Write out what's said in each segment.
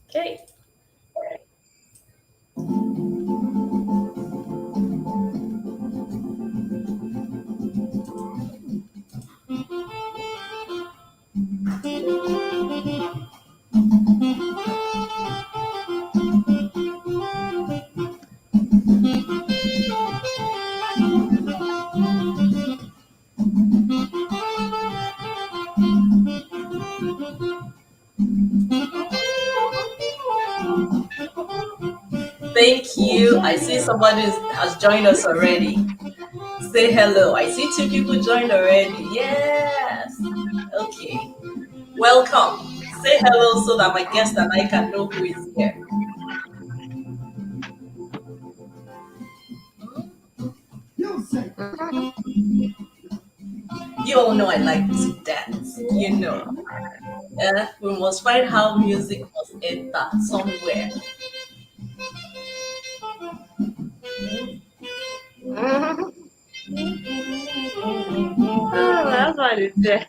Okay. Thank you. I see somebody has joined us already. Say hello. I see two people joined already. Yes. Okay. Welcome. Say hello so that my guest and I can know who is here. You all know I like to dance. You know. We must find how music must enter somewhere. Oh, that's what it is.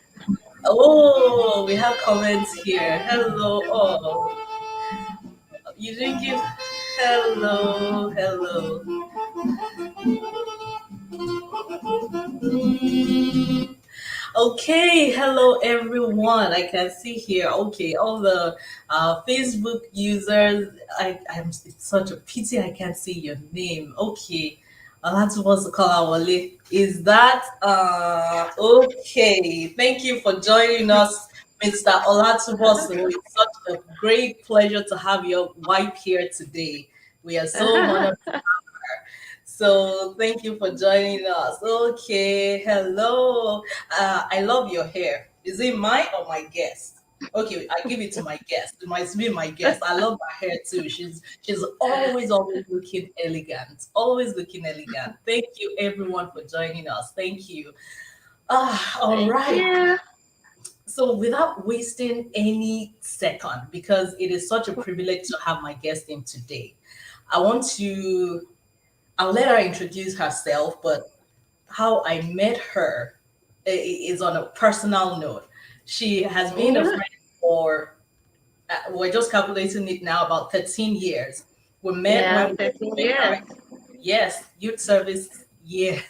Oh, we have comments here. Hello. Oh, you didn't give hello. Hello. Okay, hello everyone. I can see here. Okay, all the Facebook users. It's such a pity I can't see your name. Okay, Olatunbosun Kolawole. Is that okay? Thank you for joining us, Mr. Olatunbosun. It's such a great pleasure to have your wife here today. We are so honored. So thank you for joining us. Okay, hello. I love your hair. Is it mine or my guest? Okay, I give it to my guest. It might be my guest. I love her hair too. She's always looking elegant. Always looking elegant. Thank you everyone for joining us. Thank you. All Thank right. you. So without wasting any second, because it is such a privilege to have my guest in today, I want to I'll let her introduce herself, but how I met her is on a personal note. She has been a friend for, we're just calculating it now, about 13 years. We met Yeah, when we were 13 doing years. our, yes, youth service years.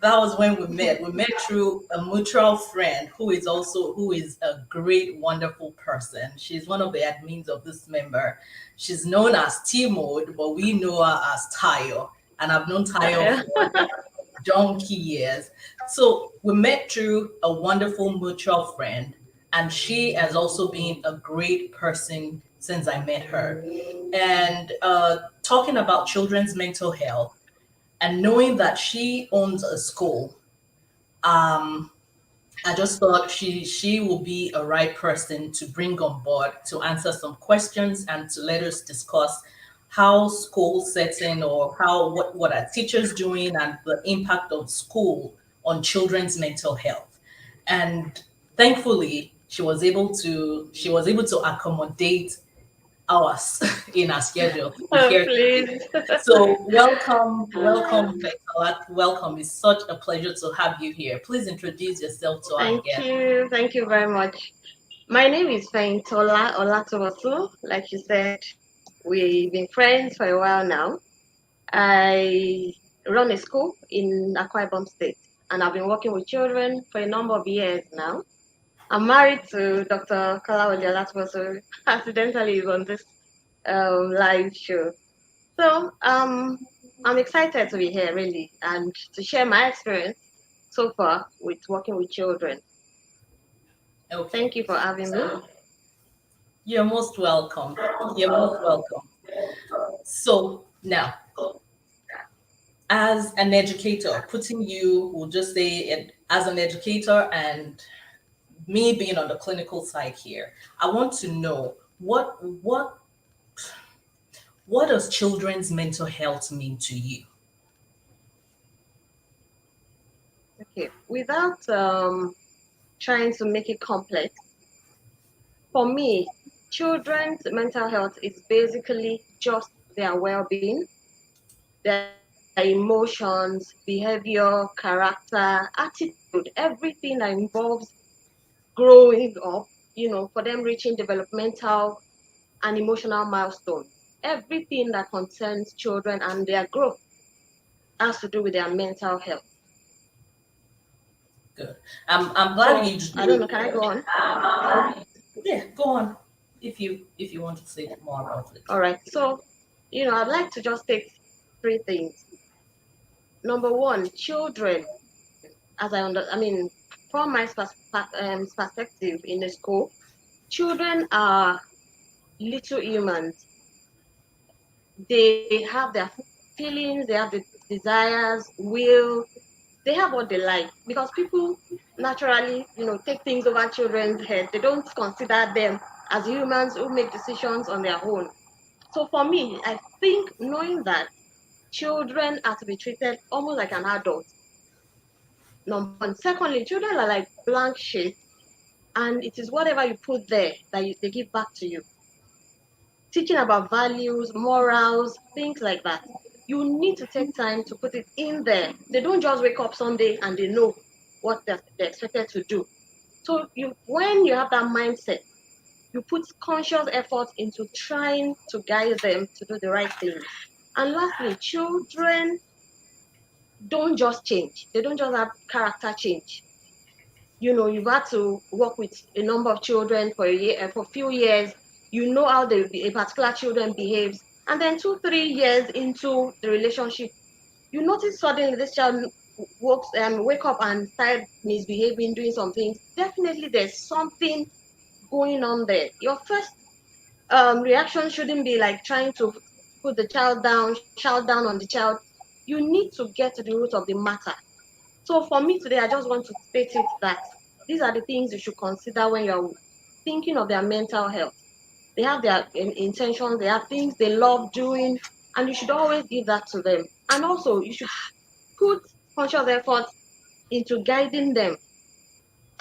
That was when we met. We met through a mutual friend who is a great, wonderful person. She's one of the admins of this member. She's known as T Mode, but we know her as Tayo. And I've known Tayo Yeah. for donkey years. So we met through a wonderful mutual friend, and she has also been a great person since I met her. And talking about children's mental health, and knowing that she owns a school, um, I just thought she will be a right person to bring on board to answer some questions and to let us discuss how school setting or how what are teachers doing and the impact of school on children's mental health. And thankfully she was able to accommodate hours in our schedule to be Oh, here today. please. So welcome, Fehintola. Welcome. It's such a pleasure to have you here. Please introduce yourself to our Thank guest. you. Thank you very much. My name is Fehintola Olatunbosun. Like you said, we've been friends for a while now. I run a school in Akwa Ibom State, and I've been working with children for a number of years now. I'm married to Dr. Kalawale Olatunbosun. Accidentally, he's on this live show. So I'm excited to be here really and to share my experience so far with working with children. Okay. Thank you for having me. So you're most welcome. You're most welcome. So now, as an educator, putting you, we'll just say it as an educator and me being on the clinical side here, I want to know what does children's mental health mean to you? Okay, without trying to make it complex, for me, children's mental health is basically just their well-being, their emotions, behavior, character, attitude, everything that involves growing up, for them reaching developmental and emotional milestones. Everything that concerns children and their growth has to do with their mental health. Good. I'm glad So you just I don't know, can I go on? yeah, go on if you want to say more about it. All right. So, I'd like to just take three things. Number one, children, I mean, from my perspective in the school, children are little humans. They have their feelings, they have the desires, will, they have what they like, because people naturally, take things over children's head. They don't consider them as humans who make decisions on their own. So for me, I think knowing that children are to be treated almost like an adult. Number one. Secondly, children are like blank sheets, and it is whatever you put there that they give back to you. Teaching about values, morals, things like that. You need to take time to put it in there. They don't just wake up someday and they know what they're expected to do. So when you have that mindset, you put conscious effort into trying to guide them to do the right thing. And lastly, children don't just change. They don't just have character change. You've had to work with a number of children for a year, for a few years. You know how a particular children behaves, and then 2 3 years into the relationship, you notice suddenly this child wake up and start misbehaving, doing some things. Definitely, there's something going on there. Your first reaction shouldn't be like trying to put the child down, shout down on the child. You need to get to the root of the matter. So for me today, I just want to state it that these are the things you should consider when you're thinking of their mental health. They have their intentions, they have things they love doing, and you should always give that to them. And also, you should put conscious effort into guiding them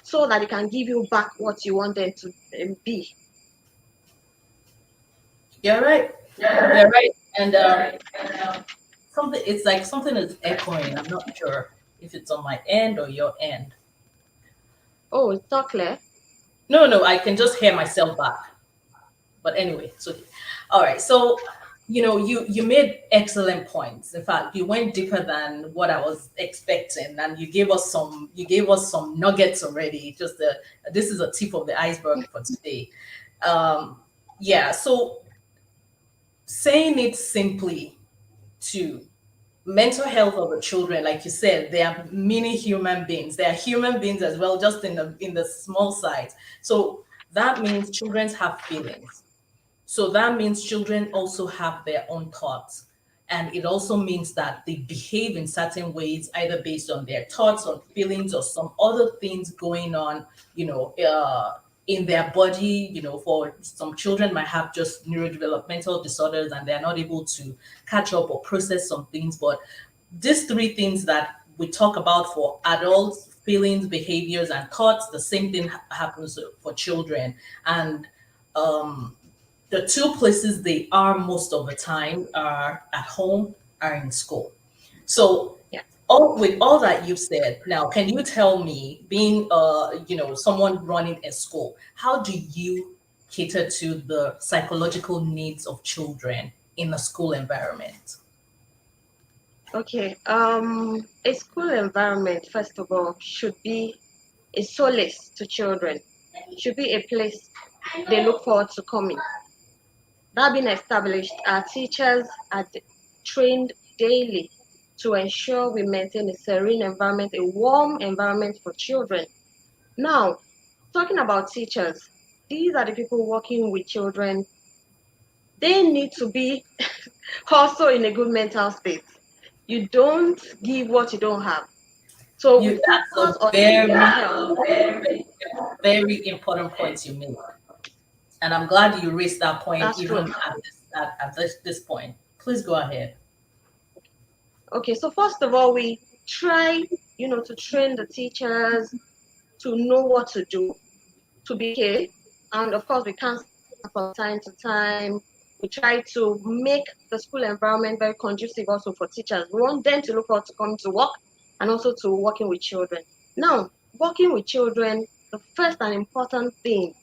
so that they can give you back what you want them to be. You're right. You're right. And something it's like something is echoing. I'm not sure if it's on my end or your end. Oh, it's not clear. No, no, I can just hear myself back. But anyway, so all right. So you made excellent points. In fact, you went deeper than what I was expecting, and you gave us some nuggets already. This is a tip of the iceberg for today. Um, yeah. So saying it simply to mental health of the children, like you said, they are mini human beings. They are human beings as well, just in the small size. So that means children have feelings. So that means children also have their own thoughts. And it also means that they behave in certain ways, either based on their thoughts, on feelings, or some other things going on, in their body. For some children might have just neurodevelopmental disorders and they're not able to catch up or process some things. But these three things that we talk about for adults, feelings, behaviors, and thoughts, the same thing happens for children. And the two places they are most of the time are at home, are in school. So Yeah. with all that you've said, now can you tell me, being someone running a school, how do you cater to the psychological needs of children in a school environment? Okay. A school environment, first of all, should be a solace to children. Should be a place they look forward to coming. That being established, our teachers are trained daily to ensure we maintain a serene environment, a warm environment for children. Now, talking about teachers, these are the people working with children. They need to be also in a good mental state. You don't give what you don't have. So we That's focus a on their very, health. very, very important point you made. And I'm glad you raised that point That's true. even at this point. Please go ahead. Okay, so first of all, we try, to train the teachers to know what to do, to be okay. And of course, we counsel from time to time. We try to make the school environment very conducive also for teachers. We want them to look forward to coming to work and also to working with children. Now, working with children, the first and important thing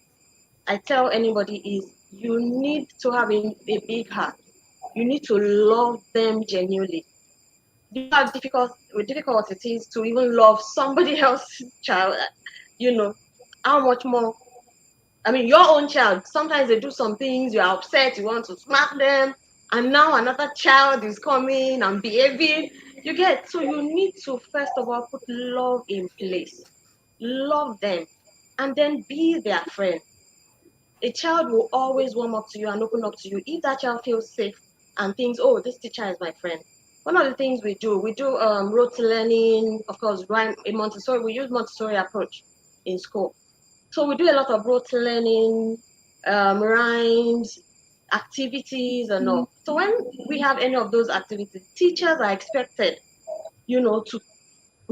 I tell anybody is you need to have a big heart. You need to love them genuinely. Do you know how difficult it is to even love somebody else's child? You know, how much more, I mean, your own child, sometimes they do some things, you're upset, you want to smack them, and now another child is coming and behaving. You get, so you need to first of all put love in place. Love them, and then be their friend. A child will always warm up to you and open up to you if that child feels safe and thinks, oh, this teacher is my friend. One of the things we do rote learning, of course, rhyme, a Montessori, we use Montessori approach in school. So we do a lot of rote learning, rhymes, activities, and all. So when we have any of those activities, teachers are expected, to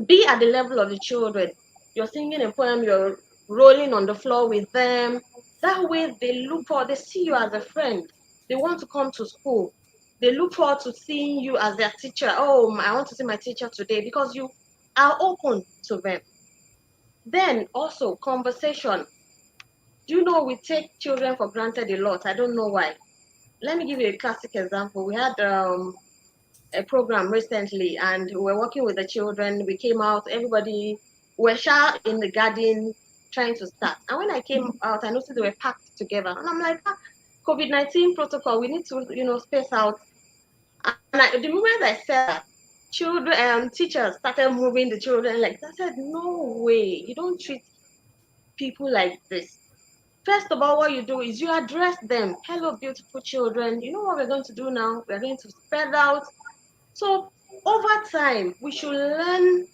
be at the level of the children. You're singing a poem, you're rolling on the floor with them. That way they see you as a friend. They want to come to school. They look forward to seeing you as their teacher. Oh, I want to see my teacher today because you are open to them. Then also conversation. Do you know we take children for granted a lot? I don't know why. Let me give you a classic example. We had a program recently and we were working with the children. We came out, everybody were shy in the garden trying to start. And when I came out, I noticed they were packed together. And I'm like, COVID-19 protocol, we need to, space out. And the moment I said that, children teachers started moving the children like that. I said, no way, you don't treat people like this. First of all, what you do is you address them. Hello, beautiful children. You know what we're going to do now? We're going to spread out. So over time, we should learn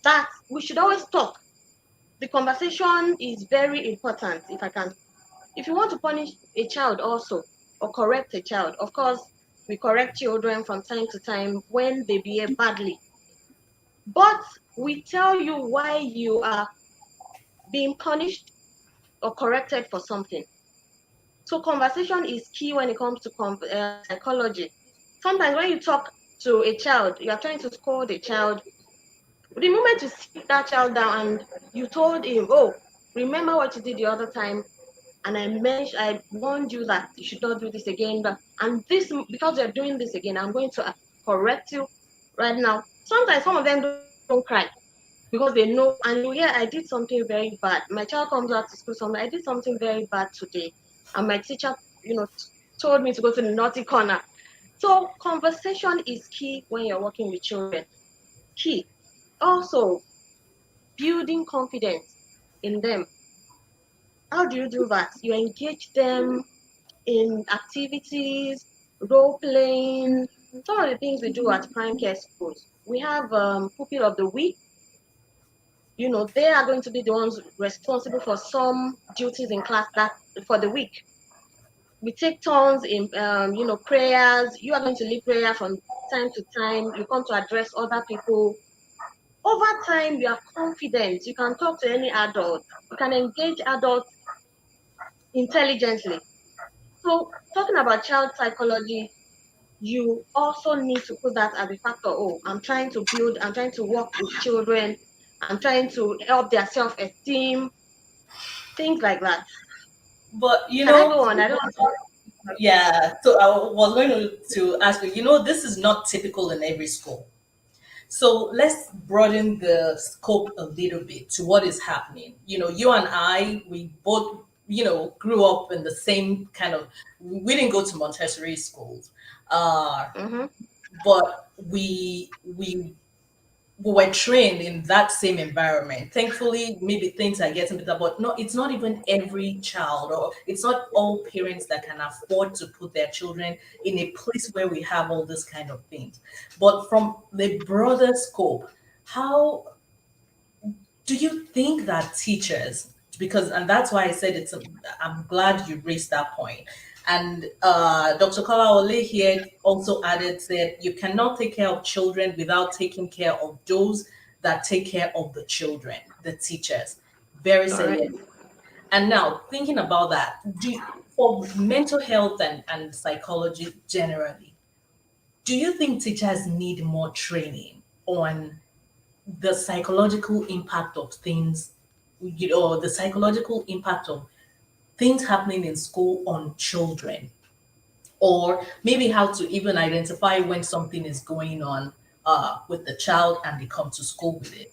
that we should always talk. The conversation is very important. If you want to punish a child also or correct a child, of course, we correct children from time to time when they behave badly. But we tell you why you are being punished or corrected for something. So conversation is key when it comes to psychology. Sometimes when you talk to a child, you are trying to scold a child. The moment you sit that child down and you told him, oh, remember what you did the other time, and I warned you that you should not do this again. And this, because you're doing this again, I'm going to correct you right now. Sometimes some of them don't cry because they know, and you hear, I did something very bad. My child comes out to school, something, I did something very bad today, and my teacher, told me to go to the naughty corner. So conversation is key when you're working with children. Key. Also, building confidence in them. How do you do that? You engage them in activities, role playing, some of the things we do at prime care schools. We have pupil of the week. They are going to be the ones responsible for some duties in class that for the week. We take turns in, prayers. You are going to lead prayer from time to time. You come to address other people. Over time, you are confident. You can talk to any adult. You can engage adults intelligently. So, talking about child psychology, you also need to put that as a factor. Oh, I'm trying to work with children. I'm trying to help their self-esteem, things like that. But Can I go on? I don't want yeah, so I was going to ask you, this is not typical in every school. So let's broaden the scope a little bit to what is happening. You and I, we both, grew up in the same kind of, we didn't go to Montessori schools, to. Mm-hmm. but we were trained in that same environment. Thankfully, maybe things are getting better, but no, it's not even every child, or it's not all parents that can afford to put their children in a place where we have all this kind of things. But from the broader scope, how do you think that teachers, because, and that's why I said I'm glad you raised that point. And Dr. Kola Ole here also added that you cannot take care of children without taking care of those that take care of the children, the teachers. Very All right. salient. And now thinking about that, for mental health and psychology generally, do you think teachers need more training on the psychological impact of things, the psychological impact of things happening in school on children, or maybe how to even identify when something is going on with the child and they come to school with it.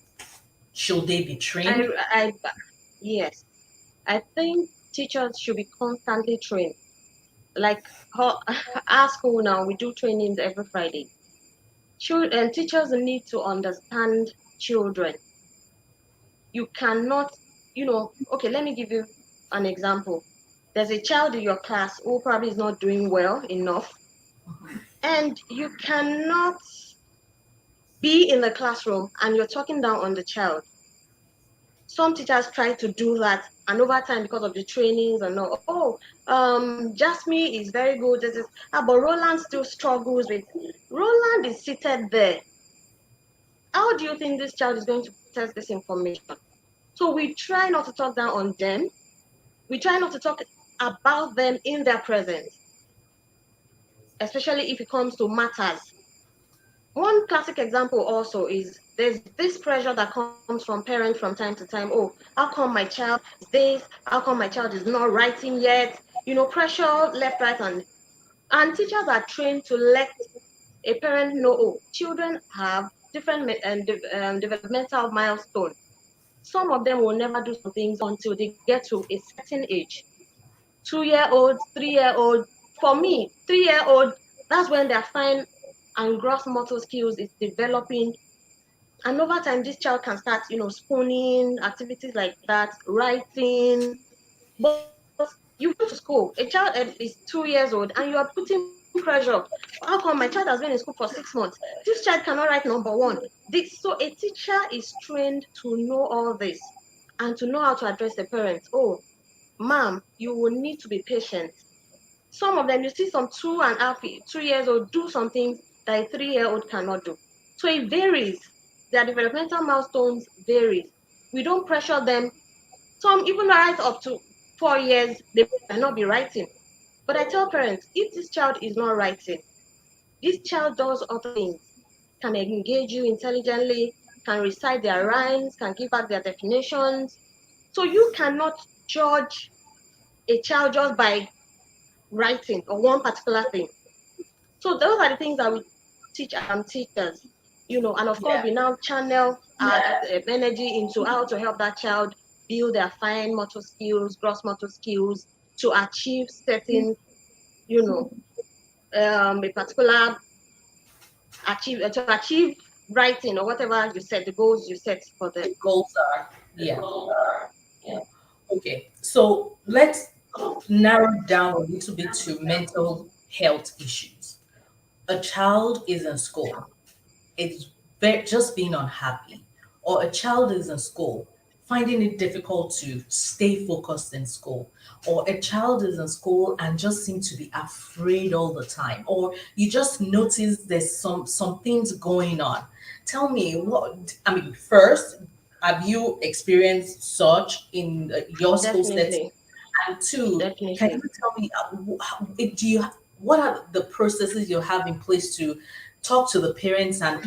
Should they be trained? I yes, I think teachers should be constantly trained. Like how our school now, we do trainings every Friday. Children, teachers need to understand children. You cannot, okay, let me give you an example. There's a child in your class who probably is not doing well enough, and you cannot be in the classroom and you're talking down on the child. Some teachers try to do that, and over time, because of the trainings and all, Jasmine is very good. This is, but Roland still struggles with. Roland is seated there. How do you think this child is going to process this information? So we try not to talk down on them. We try not to talk about them in their presence, especially if it comes to matters. One classic example also is there's this pressure that comes from parents from time to time. Oh, how come my child is this? How come my child is not writing yet? Pressure left, right, and teachers are trained to let a parent know, oh, children have different developmental milestones. Some of them will never do some things until they get to a certain age. 2-year-old, 3-year-old. For me, 3-year-old, that's when their fine and gross motor skills is developing. And over time, this child can start, spooning, activities like that, writing. But you go to school, a child is 2 years old, and you are putting pressure. How come my child has been in school for 6 months? This child cannot write number one. So a teacher is trained to know all this and to know how to address the parents. Oh, ma'am, you will need to be patient. Some of them, you see some 2.5, 2 years old do some things that a 3-year-old cannot do. So it varies. Their developmental milestones varies. We don't pressure them. Some even right up to 4 years, they might not be writing. But I tell parents, if this child is not writing, this child does other things, can engage you intelligently, can recite their rhymes, can give back their definitions. So you cannot judge a child just by writing or one particular thing. So those are the things that we teach teachers, and of course Yeah. we now channel our energy into how to help that child build their fine motor skills, gross motor skills to achieve certain, you know, a particular to achieve writing or whatever you set, the goals you set for them. The goals are, yeah. Okay. So let's narrow down a little bit to mental health issues. A child is in school, it's just being unhappy, or a child is in school finding it difficult to stay focused in school, or a child is in school and just seem to be afraid all the time, or you just notice there's some things going on. Tell me, what I mean, first, have you experienced such in your school setting? Definitely, And two, can definitely. you tell me do you what are the processes you have in place to talk to the parents, and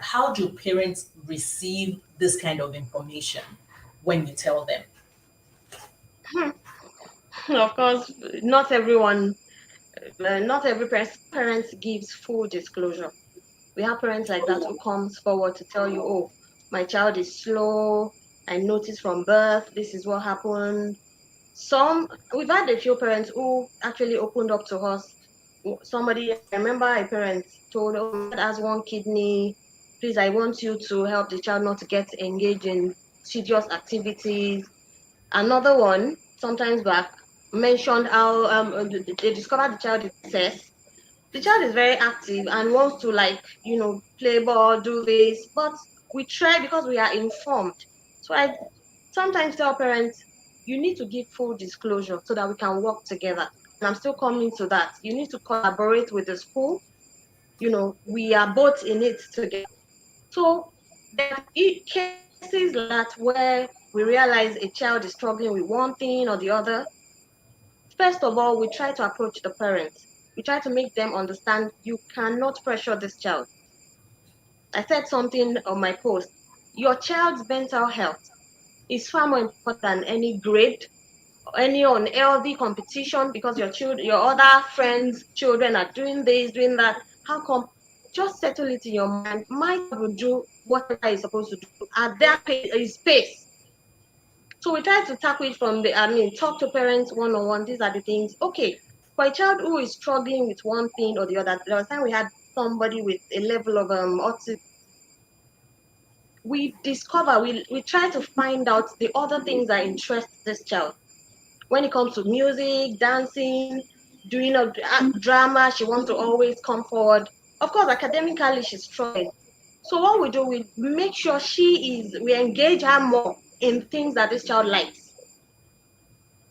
how do parents receive this kind of information when you tell them? Of course, not everyone, not every parent gives full disclosure. We have parents like that who comes forward to tell you, oh, my child is slow. I noticed from birth, this is what happened. We've had a few parents who actually opened up to us. Somebody, I remember a parent told, oh, my child has one kidney. Please, I want you to help the child not to get engaged in tedious activities. Another one, sometimes back, mentioned how they discovered the child is obsessed. The child is very active and wants to, like, play ball, do this, but we try because we are informed. So I sometimes tell parents, you need to give full disclosure so that we can work together. And I'm still coming to that. You need to collaborate with the school. We are both in it together. So there are cases like that where we realize a child is struggling with one thing or the other. First of all, we try to approach the parents. We try to make them understand you cannot pressure this child. I said something on my post. Your child's mental health is far more important than any grade any unhealthy competition because your other friends' children are doing this, doing that. How come? Just settle it in your mind. My child will do whatever he's supposed to do at their his pace. So we try to tackle it from talk to parents one on one. These are the things. Okay, for a child who is struggling with one thing or the other, there was time we had somebody with a level of autism. We try to find out the other things that interest this child. When it comes to music, dancing, doing a drama, she wants to always come forward. Of course, academically, she's struggling. So what we do, we make sure we engage her more in things that this child likes.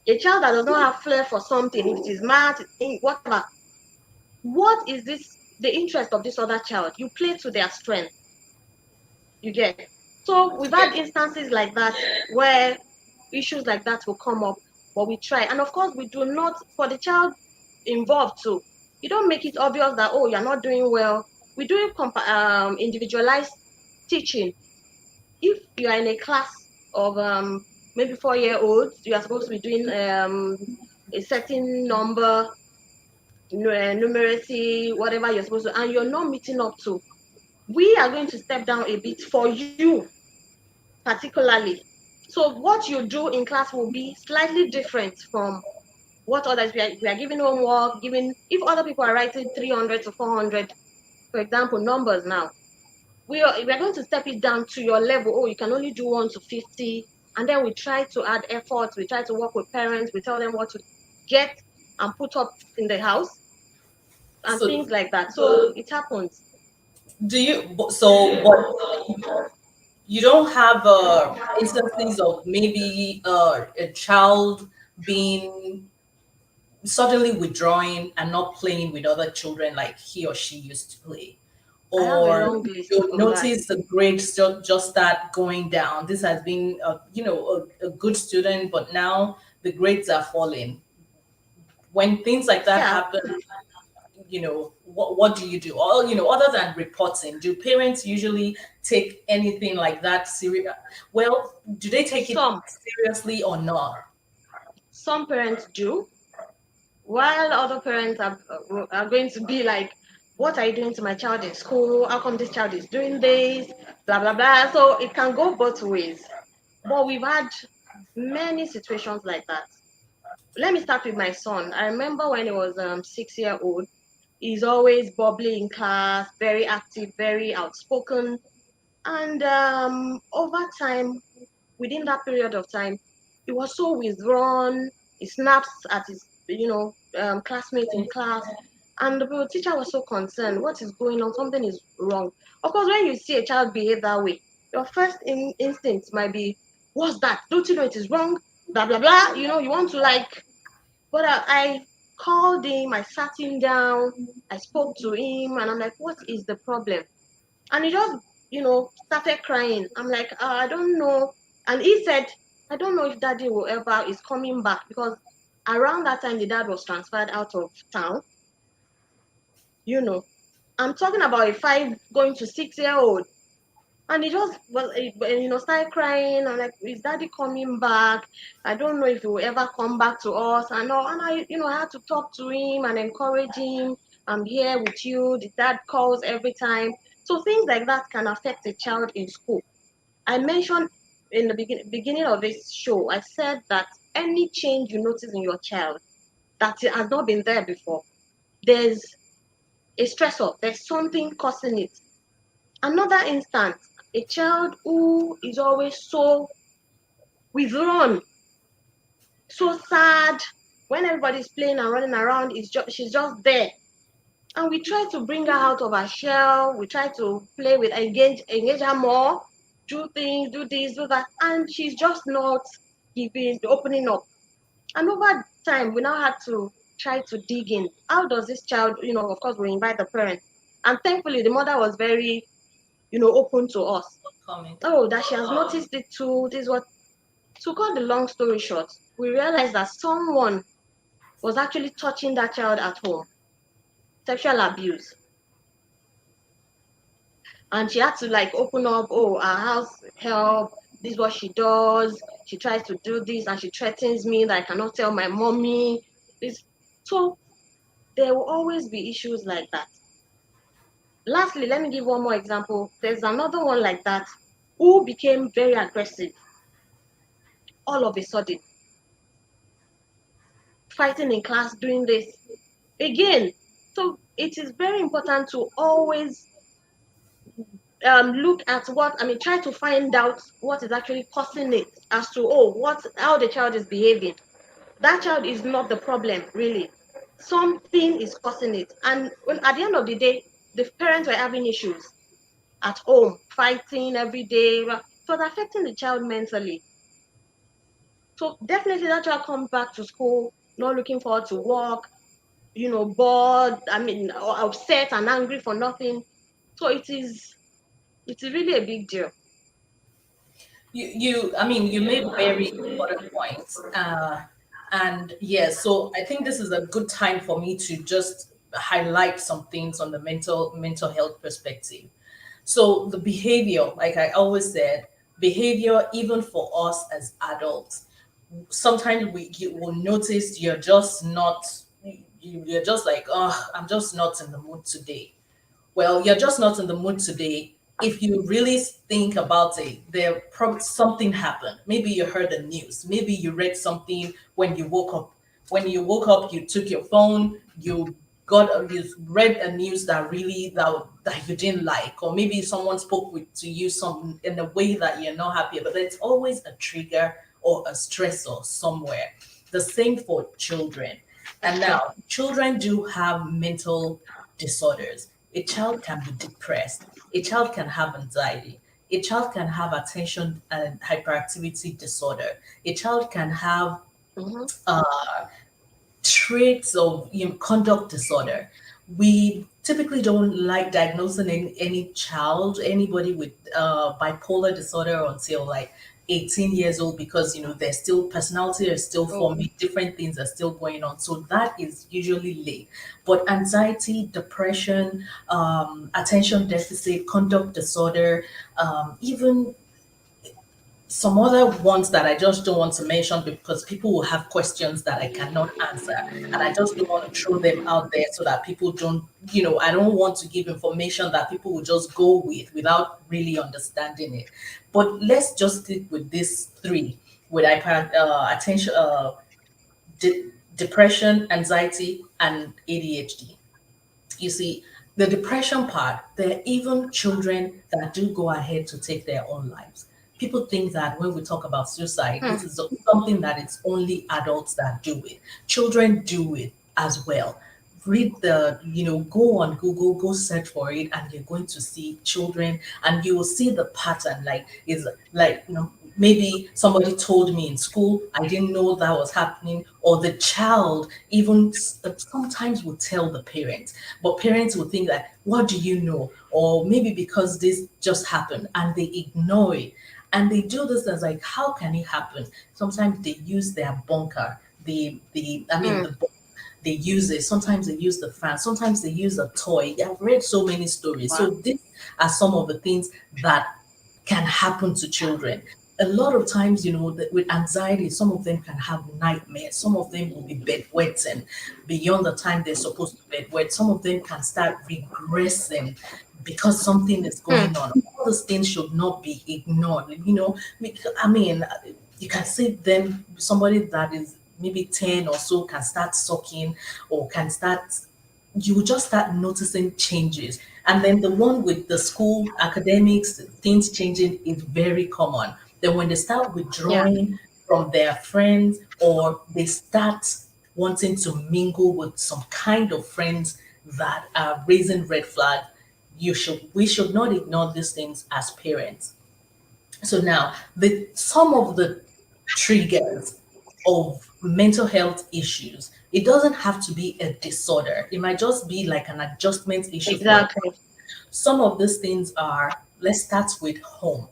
A child that does not have flair for something, if it is math, whatever, what is the interest of this other child? You play to their strength, you get. So we've had instances like that where issues like that will come up, but we try. And of course, we do not, for the child involved too, you don't make it obvious that, oh, you're not doing well. We do individualized teaching. If you are in a class of maybe 4-year-olds, you are supposed to be doing a certain number, numeracy, whatever you're supposed to, and you're not meeting up to, we are going to step down a bit for you particularly. So what you do in class will be slightly different from what others. We are giving homework, giving, if other people are writing 300 to 400, for example, numbers now, we are going to step it down to your level. Oh, you can only do 1 to 50. And then we try to add effort. We try to work with parents. We tell them what to get and put up in the house and So things like that. So it happens. do you? But you don't have instances of maybe a child being suddenly withdrawing and not playing with other children like he or she used to play, I have a or long list you of that. notice the grades just start going down. This has been a good student, but now the grades are falling. When things like that Yeah, happen, what do you do? Or other than reporting, do parents usually take anything like that serious? Well, do they take it some seriously or not? some parents do, while other parents are going to be like, what are you doing to my child in school? How come this child is doing this? Blah blah blah. So it can go both ways. But we've had many situations like that. Let me start with my son. I remember when he was 6 year old, he's always bubbly in class, very active, very outspoken. And over time, within that period of time, he was so withdrawn. He snaps at his, classmates in class. And the teacher was so concerned. What is going on? Something is wrong. Of course, when you see a child behave that way, your first instinct might be, what's that? Don't you know it is wrong? Blah, blah, blah. You want to but I called him, I sat him down, I spoke to him, and I'm like, what is the problem? And he just, started crying. I'm like, I don't know. And he said, I don't know if daddy will ever is coming back because around that time the dad was transferred out of town. You know, I'm talking about a 5 going to 6 year old. And he just was, started crying. I'm like, is daddy coming back? I don't know if he will ever come back to us. And all. And I had to talk to him and encourage him. I'm here with you. The dad calls every time. So things like that can affect a child in school. I mentioned in the beginning of this show, I said that any change you notice in your child that has not been there before, there's a stressor, there's something causing it. Another instance, a child who is always so withdrawn, so sad, when everybody's playing and running around, she's just there. And we try to bring her out of her shell. We try to play with, engage her more, do things, do this, do that. And she's just not opening up. And over time, we now had to try to dig in. How does this child, of course, we invite the parents. And thankfully, the mother was very, open to us. Coming. Oh, that she has noticed it too. This is what. To cut the long story short, we realized that someone was actually touching that child at home, sexual abuse. And she had to open up, oh, our house help, This is what she does. She tries to do this and she threatens me that I cannot tell my mommy. This. So there will always be issues like that. Lastly, let me give one more example. There's another one like that who became very aggressive all of a sudden, fighting in class, doing this again. So it is very important to always look at what, I mean, try to find out what is actually causing it, as to, oh, what, how the child is behaving. That child is not the problem, really. Something is causing it. And when at the end of the day, the parents were having issues at home, fighting every day. So it's affecting the child mentally. So definitely that child comes back to school, not looking forward to work, bored, I mean, or upset and angry for nothing. So it's really a big deal. I mean, you made very important points. And yes, so I think this is a good time for me to just highlight some things on the mental health perspective. So the behavior, like I always said, behavior, even for us as adults, sometimes you will notice you're just not, you're just like, oh, I'm just not in the mood today. Well, you're just not in the mood today. If you really think about it, there probably something happened. Maybe you heard the news. Maybe you read something when you woke up. When you woke up, you took your phone. You read a news that really that you didn't like, or maybe someone spoke to you some in a way that you're not happy. But there's always a trigger or a stressor somewhere. The same for children. And Okay. now, children do have mental disorders. A child can be depressed. A child can have anxiety. A child can have attention and hyperactivity disorder. A child can have Mm-hmm. traits of conduct disorder. We typically don't like diagnosing any child, anybody with bipolar disorder until like 18 years old because they're still personality is still Okay. forming, different things are still going on. So that is usually late. But anxiety, depression, attention deficit, conduct disorder, even some other ones that I just don't want to mention because people will have questions that I cannot answer. And I just don't want to throw them out there so that people don't, I don't want to give information that people will just go with without really understanding it. But let's just stick with these three with attention, depression, anxiety, and ADHD. You see, the depression part, there are even children that do go ahead to take their own lives. People think that when we talk about suicide, Hmm. it is something that it's only adults that do it. Children do it as well. Read go on Google, go search for it, and you're going to see children, and you will see the pattern. Like, is like, maybe somebody told me in school, I didn't know that was happening, or the child even sometimes will tell the parents, but parents will think that, what do you know? Or maybe because this just happened, and they ignore it. And they do this as like, how can it happen? Sometimes they use their bunker, I mean Hmm. the they use it. Sometimes they use the fan. Sometimes they use a toy. I've read so many stories. Wow. So these are some of the things that can happen to children. A lot of times, that with anxiety, some of them can have nightmares. Some of them will be bedwetting beyond the time they're supposed to bedwet. Some of them can start regressing because something is Hmm. going on. All those things should not be ignored. I mean, you can see them, somebody that is maybe 10 or so can start sucking or can start, you will just start noticing changes. And then the one with the school academics, things changing is very common. Then when they start Yeah. withdrawing from their friends or they start wanting to mingle with some kind of friends that are raising red flag, we should not ignore these things as parents. So now, the some of the triggers of mental health issues, it doesn't have to be a disorder. It might just be like an adjustment issue for a. Exactly. Some of these things are, let's start with home.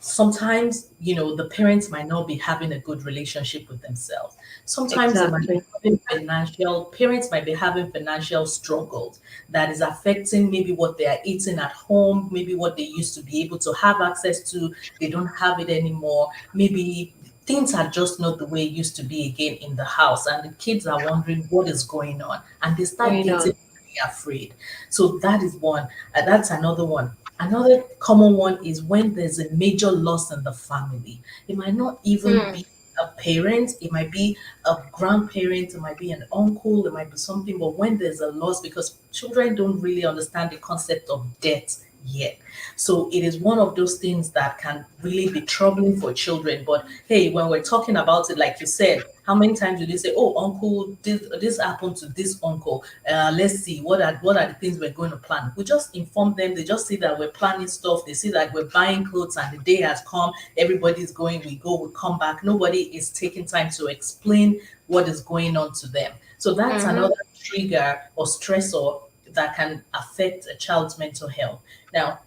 sometimes, the parents might not be having a good relationship with themselves. Sometimes they might be Exactly. having financial parents might be having financial struggles that is affecting maybe what they are eating at home, maybe what they used to be able to have access to, they don't have it anymore. Maybe things are just not the way it used to be again in the house, and the kids are wondering what is going on, and they start Going getting on. really afraid. So that is one. That's another one. Another common one is when there's a major loss in the family. It might not even Mm, be a parent, it might be a grandparent, it might be an uncle, it might be something, but when there's a loss, because children don't really understand the concept of death yet. So it is one of those things that can really be troubling for children. But hey, when we're talking about it, like you said, how many times do they say, "Oh, uncle, this happened to this uncle. Let's see what are the things we're going to plan." We just inform them. They just see that we're planning stuff. They see that we're buying clothes, and the day has come. Everybody's going. We go. We come back. Nobody is taking time to explain what is going on to them. So that's mm-hmm. another trigger or stressor that can affect a child's mental health. Now,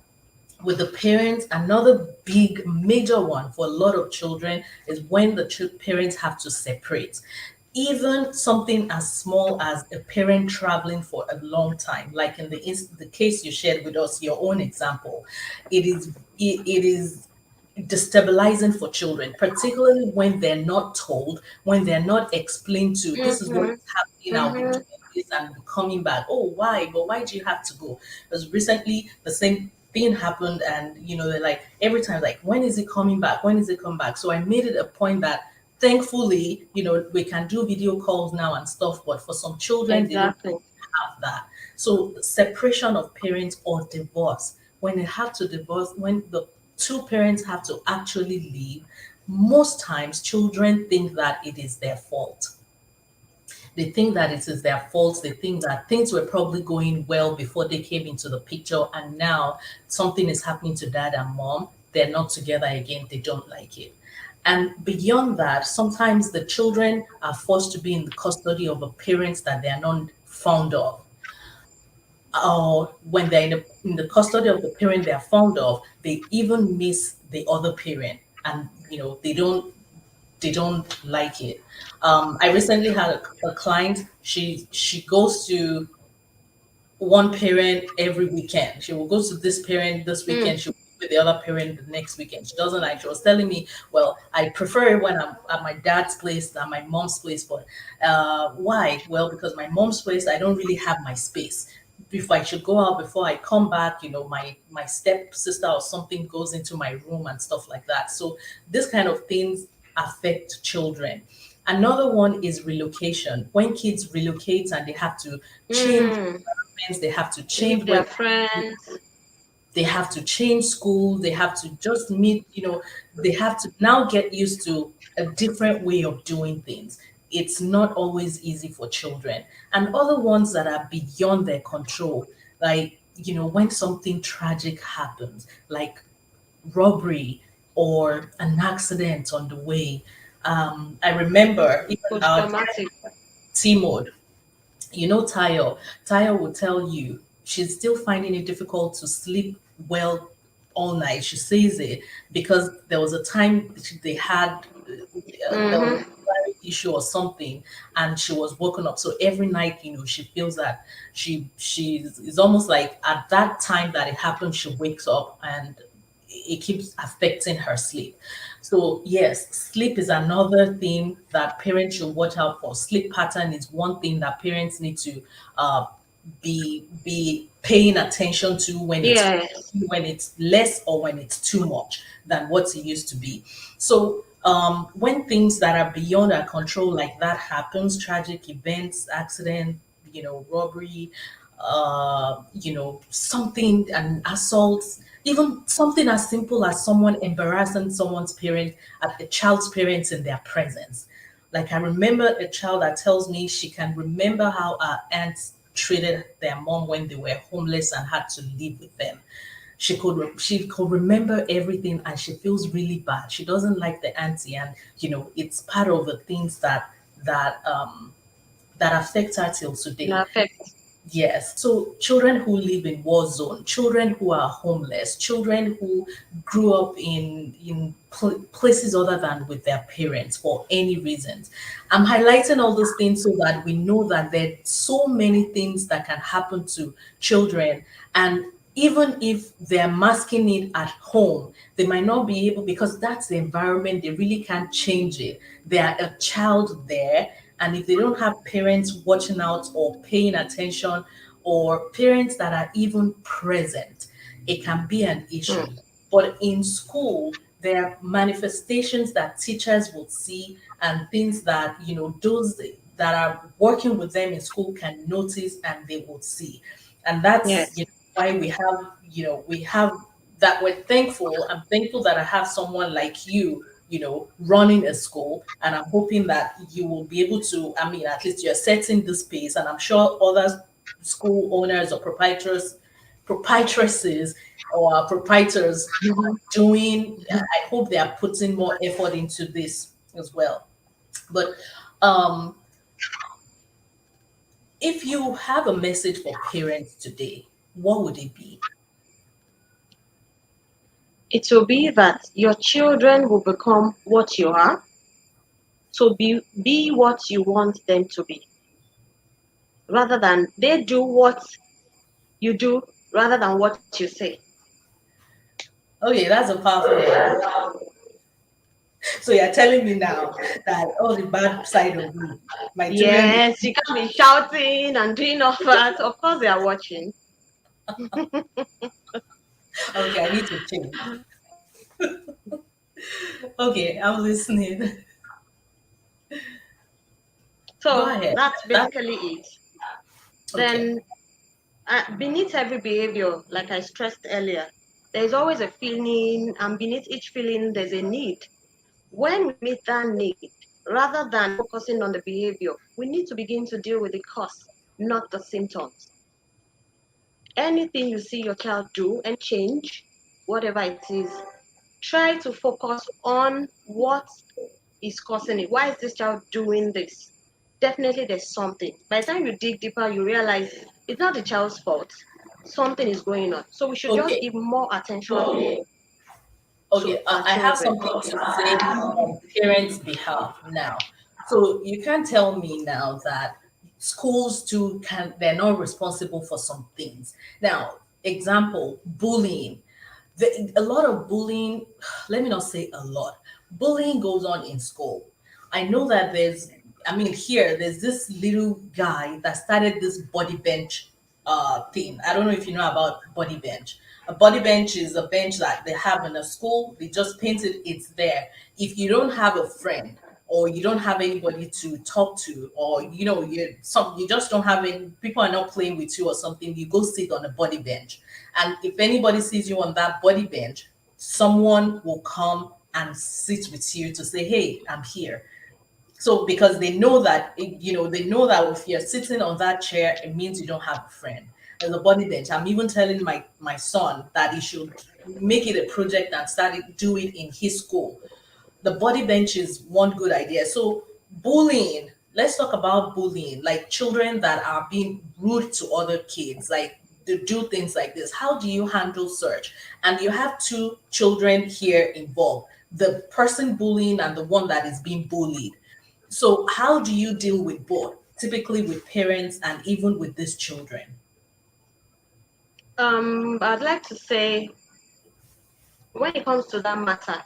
with the parents, another big major one for a lot of children is when the parents have to separate. Even something as small as a parent traveling for a long time, like in the case you shared with us, your own example, it is destabilizing for children, particularly when they're not told, when they're not explained to, this is what Mm-hmm. is happening, I'll be Mm-hmm. doing this and be coming back. Oh, why? But why do you have to go? Because recently the same thing happened, and they're like every time, like, when is it coming back? When is it coming back? So I made it a point that thankfully, we can do video calls now and stuff, but for some children, they don't Exactly. have that. So separation of parents or divorce, when they have to divorce, when the two parents have to actually leave, most times children think that it is their fault. They think that it is their fault. They think that things were probably going well before they came into the picture, and now something is happening to dad and mom. They're not together again. They don't like it. And beyond that, sometimes the children are forced to be in the custody of a parent that they are not fond of, or when they're in the custody of the parent they are fond of, they even miss the other parent, and they don't like it. I recently had a client. She goes to one parent every weekend. She will go to this parent this Mm, weekend. She will be with the other parent the next weekend. She doesn't like. She was telling me, "Well, I prefer it when I'm at my dad's place than my mom's place." But why? Well, because my mom's place, I don't really have my space. If I should go out before I come back, my step sister or something goes into my room and stuff like that. So this kind of things affect children. Another one is relocation. When kids relocate and they have to change mm. environments, they have to change Leave where their friends. they have to change school, they have to just meet, they have to now get used to a different way of doing things. It's not always easy for children. And other ones that are beyond their control, like, when something tragic happens, like robbery or an accident on the way. I remember even Post our traumatic. T mode. Tayo will tell you she's still finding it difficult to sleep well all night. She says it because there was a time they had there was a Mm-hmm. wiring issue or something, and she was woken up. So every night, she feels that she's it's almost like at that time that it happened, she wakes up and it keeps affecting her sleep. So yes, sleep is another thing that parents should watch out for. Sleep pattern is one thing that parents need to uh, be paying attention to Yes. when it's less or when it's too much than what it used to be. So when things that are beyond our control like that happens, tragic events, accident, robbery, something, an assault, even something as simple as someone embarrassing someone's parent at a child's parents in their presence. Like I remember a child that tells me she can remember how our aunts treated their mom when they were homeless and had to live with them. She could remember everything, and she feels really bad. She doesn't like the auntie, and it's part of the things that affect her till No today. effect. Yes. So children who live in war zone, children who are homeless, children who grew up in places other than with their parents for any reasons. I'm highlighting all those things so that we know that there's so many things that can happen to children, and even if they're masking it at home, they might not be able, because that's the environment, they really can't change it. They're a child there, and if they don't have parents watching out or paying attention, or parents that are even present, it can be an issue. Hmm. But in school, there are manifestations that teachers will see, and things that, those that are working with them in school can notice and they will see. And that's, Yes. why we have that. We're thankful. I'm thankful that I have someone like you, running a school, and I'm hoping that you will be able to, I mean, at least you're setting the space, and I'm sure other school owners or proprietresses or proprietors are Mhm. doing. I hope they are putting more effort into this as well. But um, if you have a message for parents today, what would it be? It will be that your children will become what you are. So be what you want them to be, rather than they do what you do, rather than what you say. Okay, that's a powerful one. So you're telling me now that all the bad side of me, my children. Yes, you can be shouting and doing all that. Of course, they are watching. Okay, I need to change. Okay, I'm listening. Go So ahead. that's That basically it. okay. Then, beneath every behavior, like I stressed earlier, there's always a feeling, and beneath each feeling, there's a need. When we meet that need, rather than focusing on the behavior, we need to begin to deal with the cause, not the symptoms. Anything you see your child do and change, whatever it is, try to focus on what is causing it. Why is this child doing this? Definitely there's something. By the time you dig deeper, you realize it's not the child's fault. Something is going on. So we should just Okay. give more attention to Okay, our I have children. something to say on parents' behalf now. So you can't tell me now that schools too can they're not responsible for some things. Now, example, bullying. A lot of bullying, let me not say a lot, bullying goes on in school. I know that I mean, here, there's this little guy that started this body bench thing. I don't know if you know about body bench. A body bench is a bench that they have in a school. They just painted it's there. If you don't have a friend, or you don't have anybody to talk to, or you just don't have any people are not playing with you or something, you go sit on a body bench. And if anybody sees you on that body bench, someone will come and sit with you to say, hey, I'm here. So because they know that they know that if you're sitting on that chair, it means you don't have a friend. As a body bench, I'm even telling my son that he should make it a project and do it in his school. The body bench is one good idea. So bullying, let's talk about bullying, like children that are being rude to other kids, like to do things like this. How do you handle such? And you have two children here involved, the person bullying and the one that is being bullied. So how do you deal with both, typically with parents and even with these children? I'd like to say, when it comes to that matter,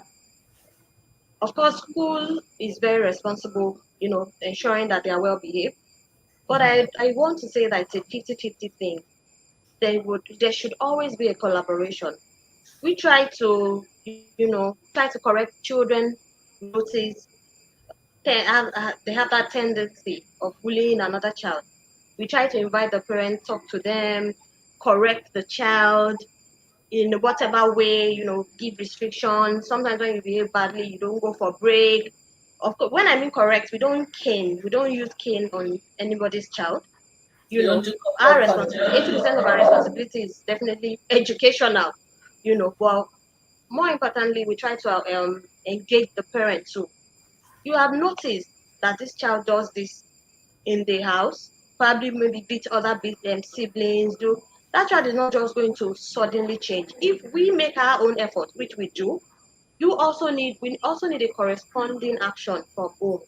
of course, school is very responsible, ensuring that they are well behaved. But I want to say that it's a 50-50 thing. There should always be a collaboration. We try to, try to correct children, notice they have that tendency of bullying another child. We try to invite the parent, talk to them, correct the child in whatever way, give restrictions. Sometimes when you behave badly, you don't go for break. Of course, when I mean correct, we don't cane. We don't use cane on anybody's child. You You don't know, do our corporal responsibility, punishment. 80% of our responsibility is definitely educational. But more importantly, we try to engage the parent too. You have noticed that this child does this in the house. probably maybe beat other siblings, do that child is not just going to suddenly change. If we make our own effort, which we do, we also need a corresponding action from home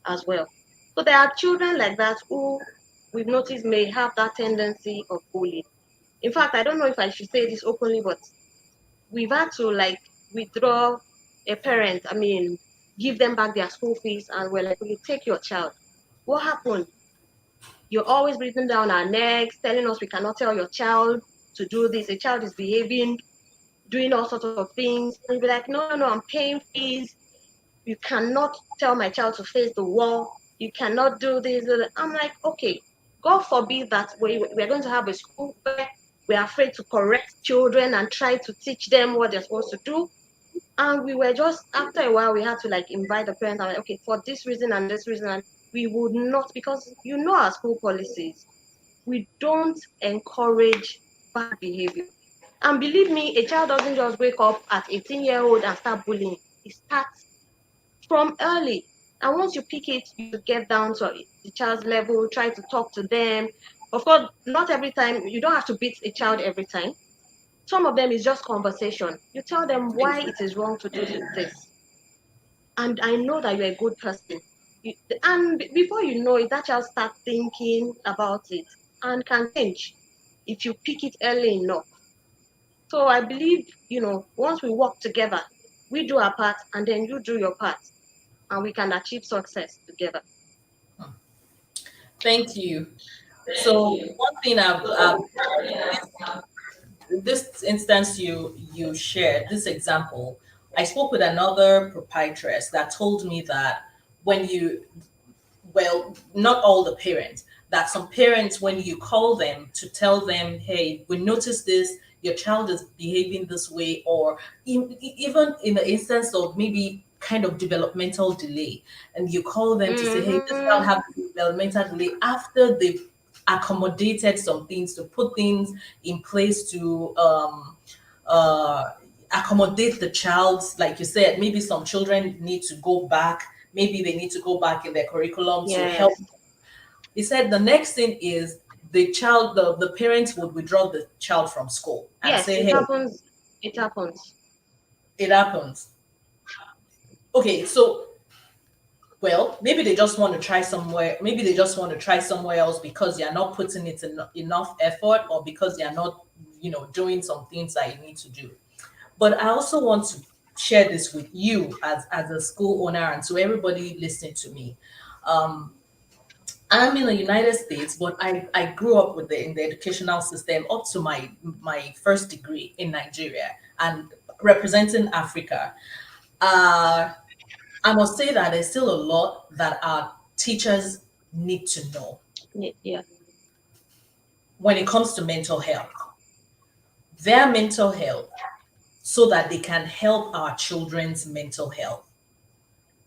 as well. So there are children like that who we've noticed may have that tendency of bullying. In fact, I don't know if I should say this openly, but we've had to like withdraw a parent, give them back their school fees, and we're like, okay, take your child. What happened? You're always breathing down our necks, telling us we cannot tell your child to do this. A child is behaving, doing all sorts of things. And you'll be like, no, no, no, I'm paying fees. You cannot tell my child to face the wall. You cannot do this. I'm like, okay, God forbid that we're going to have a school where we're afraid to correct children and try to teach them what they're supposed to do. And we were just, after a while, we had to like invite the parents. I'm like, okay, for this reason and this reason, and we would not, because you know our school policies, we don't encourage bad behavior. And believe me, a child doesn't just wake up at 18-year-old and start bullying. It starts from early. And once you pick it, you get down to the child's level, try to talk to them. Of course, not every time, you don't have to beat a child every time. Some of them is just conversation. You tell them why it is wrong to do this. And I know that you're a good person. And before you know it, that child starts thinking about it and can change if you pick it early enough. So I believe, once we work together, we do our part and then you do your part and we can achieve success together. Thank you. So one thing this instance you shared, this example, I spoke with another proprietress that told me that when you, well, not all the parents, that some parents, when you call them to tell them, hey, we noticed this, your child is behaving this way, or even in the instance of maybe kind of developmental delay, and you call them to say, hey, this child Mm-hmm. have developmental delay, after they've accommodated some things, to put things in place to uh, accommodate the child. Like you said, maybe some children need to go back, maybe they need to go back in their curriculum to help. Yes. He said the next thing is the parents would withdraw the child from school and Yes, say, it hey, happens. It happens. it happens. Okay, so, well, maybe they just want to try somewhere, maybe they just want to try somewhere else because you're not putting it in enough effort, or because you're not, doing some things that you need to do. But I also want to share this with you as a school owner and to everybody listening to me. Um, I'm in the United States, but I grew up in the educational system up to my first degree in Nigeria and representing Africa. Uh, I must say that there's still a lot that our teachers need to know Yeah. when it comes to mental health. Their mental health, so that they can help our children's mental health.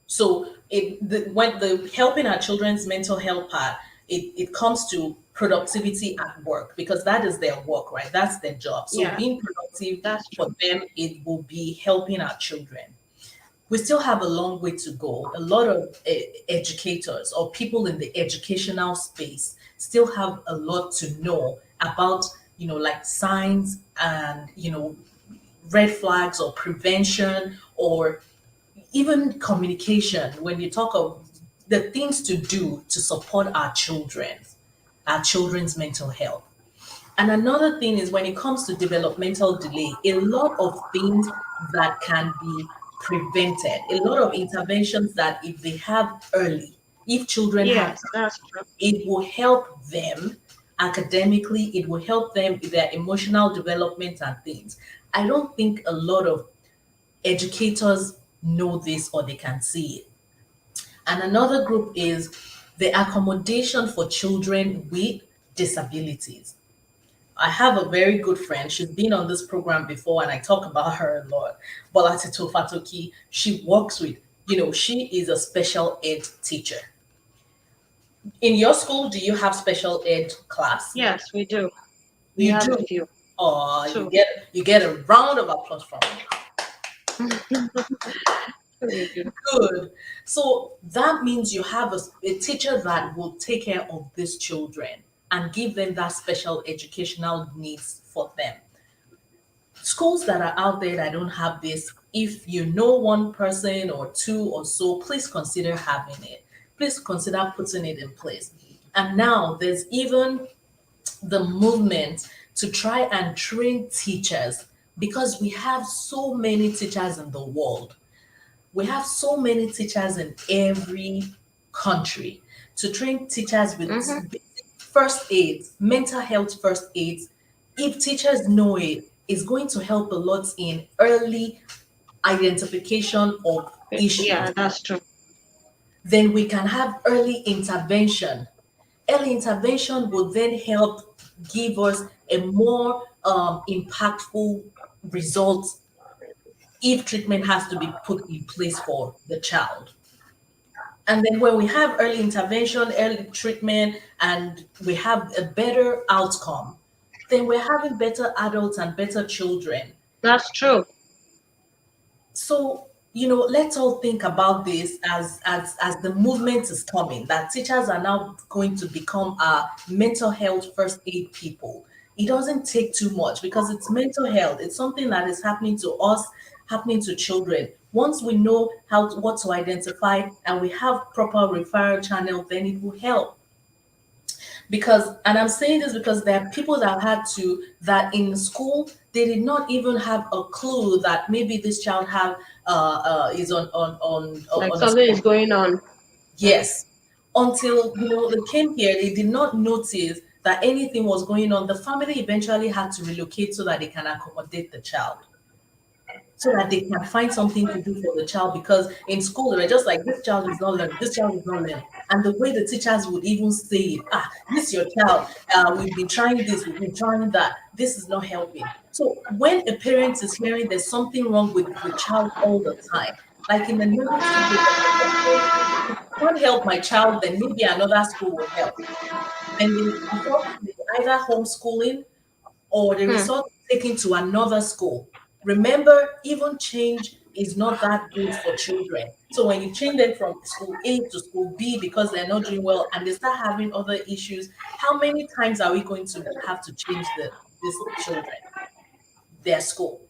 So when the helping our children's mental health part, it comes to productivity at work, because that is their work, right? That's their job. So Yeah, being productive that's for true. them, it will be helping our children. We still have a long way to go. A lot of educators or people in the educational space still have a lot to know about, like signs and, red flags, or prevention, or even communication, when you talk of the things to do to support our children's mental health. And another thing is, when it comes to developmental delay, a lot of things that can be prevented, a lot of interventions that if they have early, if children have, Yes, that's true. it will help them academically, it will help them with their emotional development and things. I don't think a lot of educators know this, or they can see it. And another group is the accommodation for children with disabilities. I have a very good friend. She's been on this program before, and I talk about her a lot. Bolatito Fatoki. She works with, she is a special ed teacher. In your school, do you have special ed class? Yes, we do. We You have a do. few. Oh, you Two. get you get a round of applause from me. We do. Good. So that means you have a teacher that will take care of these children and give them that special educational needs for them. Schools that are out there that don't have this, if you know one person or two or so, please consider having it. Please consider putting it in place. And now there's even the movement to try and train teachers because we have so many teachers in the world. We have so many teachers in every country to train teachers with Mm-hmm. basic first aid, mental health first aid. If teachers know it, it's going to help a lot in early identification of issues. Yeah, that's true. Then we can have early intervention. Early intervention will then help give us a more impactful result if treatment has to be put in place for the child. And then when we have early intervention, early treatment, and we have a better outcome, then we're having better adults and better children. That's true. So, let's all think about this as the movement is coming, that teachers are now going to become our mental health first aid people. It doesn't take too much because it's mental health. It's something that is happening to us, happening to children. Once we know what to identify and we have proper referral channel, then it will help. Because, and I'm saying this because there are people that had to, that in school they did not even have a clue that maybe this child have is Like on a something is spectrum. going on. Yes, until they came here, they did not notice that anything was going on. The family eventually had to relocate so that they can accommodate the child, so that they can find something to do for the child, because in school they were just like, this child is not learning, this child is not learning. And the way the teachers would even say it, this your child, we've been trying this, we've been trying that, this is not helping. So when a parent is hearing there's something wrong with the child all the time, like in the negative way, like, okay, if you can't help my child, then maybe another school will help. And they resort to either homeschooling or the Hmm. result taken to another school. Remember, even change is not that good for children. So when you change them from school A to school B because they're not doing well and they start having other issues, how many times are we going to have to change these children, their school?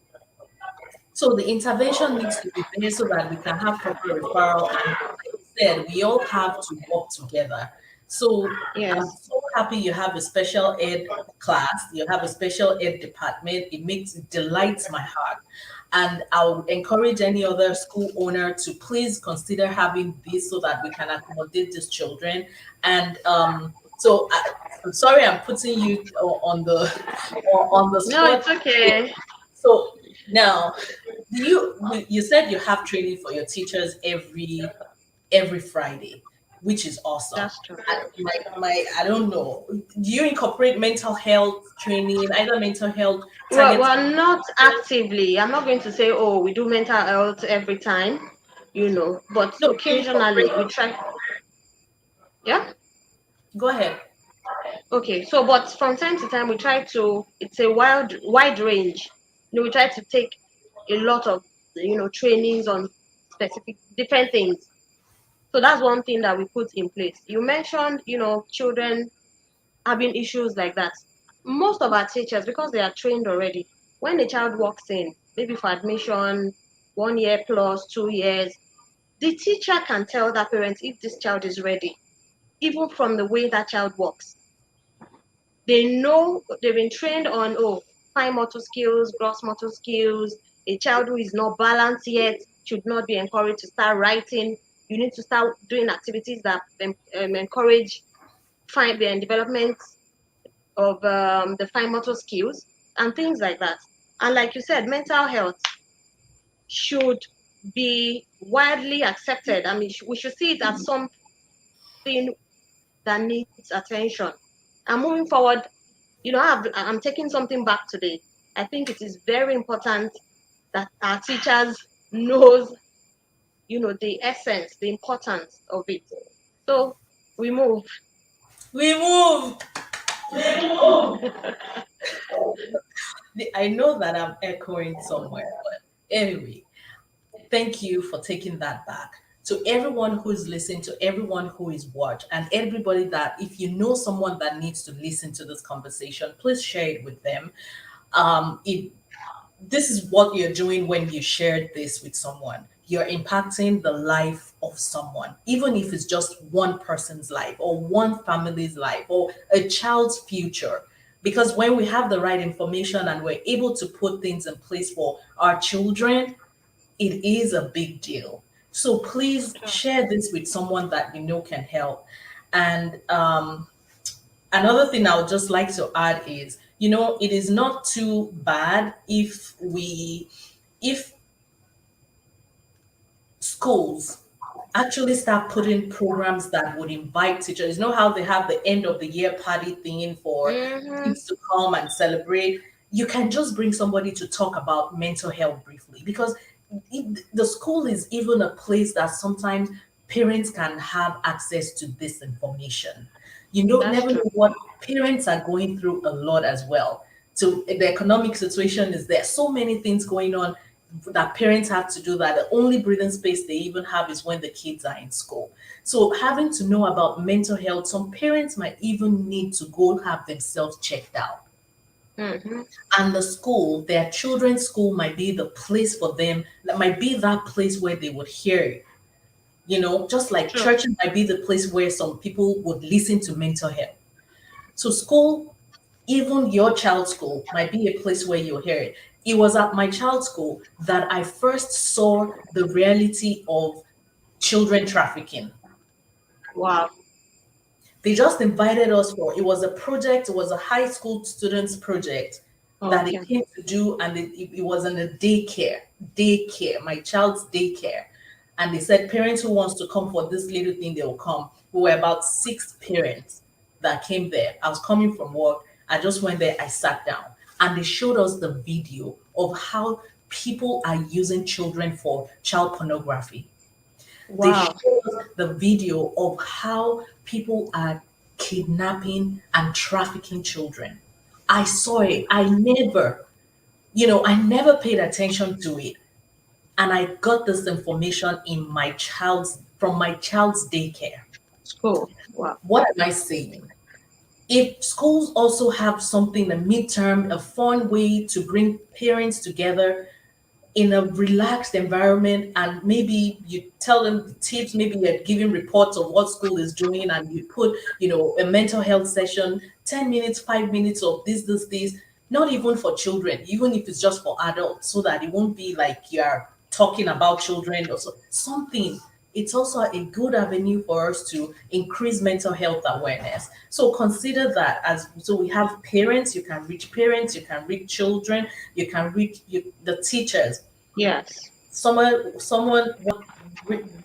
So the intervention needs to be there so that we can have proper referral. And like you said, we all have to work together. So I'm Yes. so happy you have a special ed class, you have a special ed department. It delights my heart. And I'll encourage any other school owner to please consider having this so that we can accommodate these children. And I'm sorry I'm putting you on the on the No, spot. it's okay. So now, you said you have training for your teachers every Friday, which is awesome. That's true. My I don't know. Do you incorporate mental health training, either mental health Well, targeted? well, not actively. I'm not going to say, oh, we do mental health every time, but No, you occasionally incorporate. we try. Yeah. Go ahead. Okay. So, but from time to time we try to. It's a wide range. We try to take a lot of trainings on specific different things. So that's one thing that we put in place. You mentioned, children having issues like that. Most of our teachers, because they are trained already, when a child walks in, maybe for admission, 1 year plus, 2 years, the teacher can tell that parent if this child is ready, even from the way that child walks. They know they've been trained on, fine motor skills, gross motor skills. A child who is not balanced yet should not be encouraged to start writing. You need to start doing activities that encourage fine the development of the fine motor skills and things like that. And like you said, mental health should be widely accepted. I mean, we should see it as something that needs attention. And moving forward, I'm taking something back today. I think it is very important that our teachers knows, the essence, the importance of it. So we move. We move. I know that I'm echoing somewhere, but anyway, Thank you for taking that back. To everyone who is listening, to everyone who is watched, and everybody that, if you know someone that needs to listen to this conversation, please share it with them. It This is what you're doing when you share this with someone. You're impacting the life of someone, even if it's just one person's life or one family's life or a child's future. Because when we have the right information and we're able to put things in place for our children, it is a big deal. So please Sure. share this with someone that you know can help. And another thing I would just like to add is, it is not too bad if schools actually start putting programs that would invite teachers. You know how they have the end of the year party thing for Mm-hmm. kids to come and celebrate? You can just bring somebody to talk about mental health briefly, because the school is even a place that sometimes parents can have access to this information. You don't That's never true. know what parents are going through a lot as well. So the economic situation is there. So many things going on that parents have to do, that the only breathing space they even have is when the kids are in school. So having to know about mental health, some parents might even need to go have themselves checked out. Mm-hmm. And the school, their children's school, might be the place for them, that might be that place where they would hear it. Just like True. church might be the place where some people would listen to mental health. So school, even your child's school, might be a place where you'll hear it. It was at my child's school that I first saw the reality of children trafficking. Wow. They just invited us for, it was a project, it was a high school students project that they Okay. came to do, and it was in a daycare, my child's daycare. And they said parents who wants to come for this little thing, they will come. We were about six parents that came there. I was coming from work. I just went there, I sat down, and they showed us the video of how people are using children for child pornography. They Wow. showed us the video of how people are kidnapping and trafficking children. I saw it. I never paid attention to it. And I got this information from my child's daycare. School. Wow. What am I saying? If schools also have something, a midterm, a fun way to bring parents together in a relaxed environment, and maybe you tell them tips, maybe you're giving reports of what school is doing, and you put a mental health session, 10 minutes, 5 minutes of this, not even for children, even if it's just for adults, so that it won't be like you're talking about children or something. It's also a good avenue for us to increase mental health awareness. So consider that. As so we have parents, you can reach children, you can reach the teachers. Yes.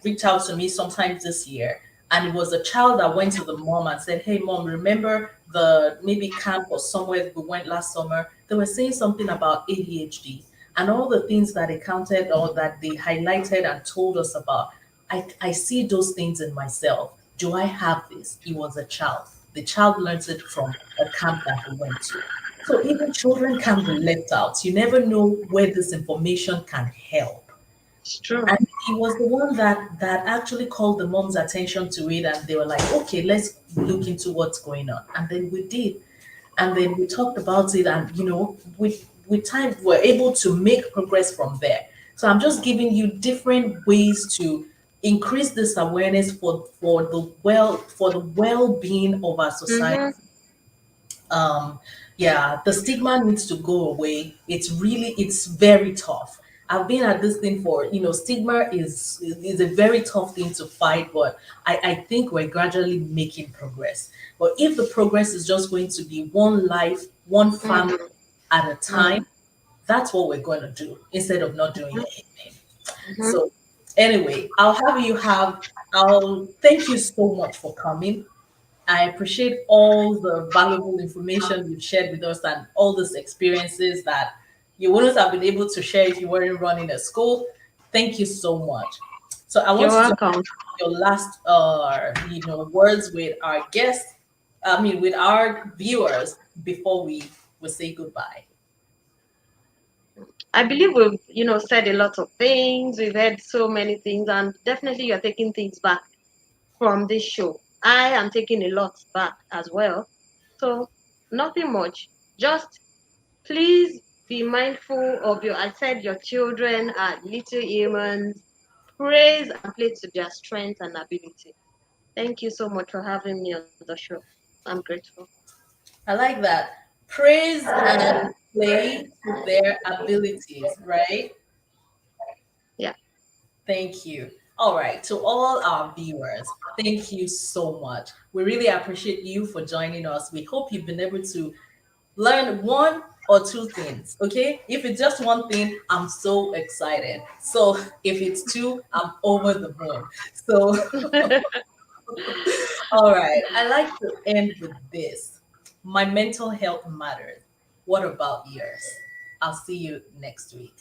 Reached out to me sometimes this year, and it was a child that went to the mom and said, "Hey mom, remember the maybe camp or somewhere we went last summer? They were saying something about ADHD and all the things that they counted or that they highlighted and told us about. I see those things in myself. Do I have this?" He was a child. The child learned it from a camp that he went to. So even children can be left out. You never know where this information can help. It's true. And he was the one that actually called the mom's attention to it, and they were like, "Okay, let's look into what's going on." And then we did, and then we talked about it, and with time we're able to make progress from there. So I'm just giving you different ways to increase this awareness for the well-being of our society. Mm-hmm. Yeah, the stigma needs to go away. It's very tough. I've been at this thing for, stigma is a very tough thing to fight, but I think we're gradually making progress. But if the progress is just going to be one life, one family Mm-hmm. at a Mm-hmm. time, that's what we're going to do instead of not doing anything. Mm-hmm. So anyway, I'll thank you so much for coming. I appreciate all the valuable information you've shared with us and all these experiences that you wouldn't have been able to share if you weren't running a school. Thank you so much. So I You're want you to welcome. have your last words with our guests, with our viewers before we say goodbye. I believe we've, said a lot of things. We've heard so many things, and definitely you're taking things back from this show. I am taking a lot back as well. So, nothing much. Just please be mindful of I said your children are little humans. Praise and play to their strength and ability. Thank you so much for having me on the show. I'm grateful. I like that. Praise and play to their abilities, right? Yeah. Thank you. All right, to all our viewers, thank you so much. We really appreciate you for joining us. We hope you've been able to learn one or two things. Okay, if it's just one thing, I'm so excited. So if it's two, I'm over the moon. So all right, I like to end with this. My mental health matters. What about yours? I'll see you next week.